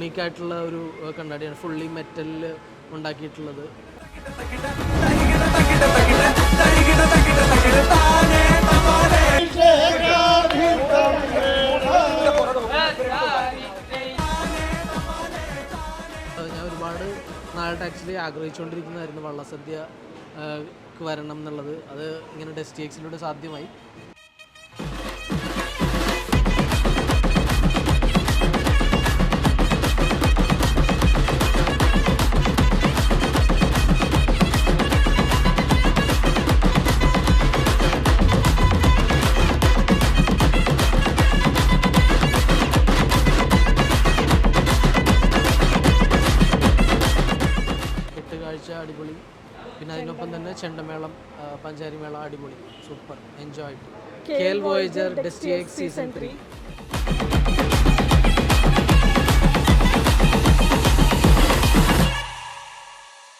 യൂണീക്കായിട്ടുള്ള ഒരു കണ്ണാടിയാണ്, ഫുള്ളി മെറ്റലിൽ ഉണ്ടാക്കിയിട്ടുള്ളത്. ഞാൻ ഒരുപാട് നാളായിട്ട് ആക്ച്വലി ആഗ്രഹിച്ചുകൊണ്ടിരിക്കുന്നതായിരുന്നു വള്ളസദ്യ വരണം എന്നുള്ളത്. അത് ഇങ്ങനെ ഡെസ്റ്റിഎക്സിലൂടെ സാധ്യമായി. കാഴ്ച അടിപൊളി, പിന്നെ അതിനൊപ്പം തന്നെ ചെണ്ടമേളം, പഞ്ചാരിമേളം അടിപൊളി, super, enjoy. KL Voyager DestiX Season 3.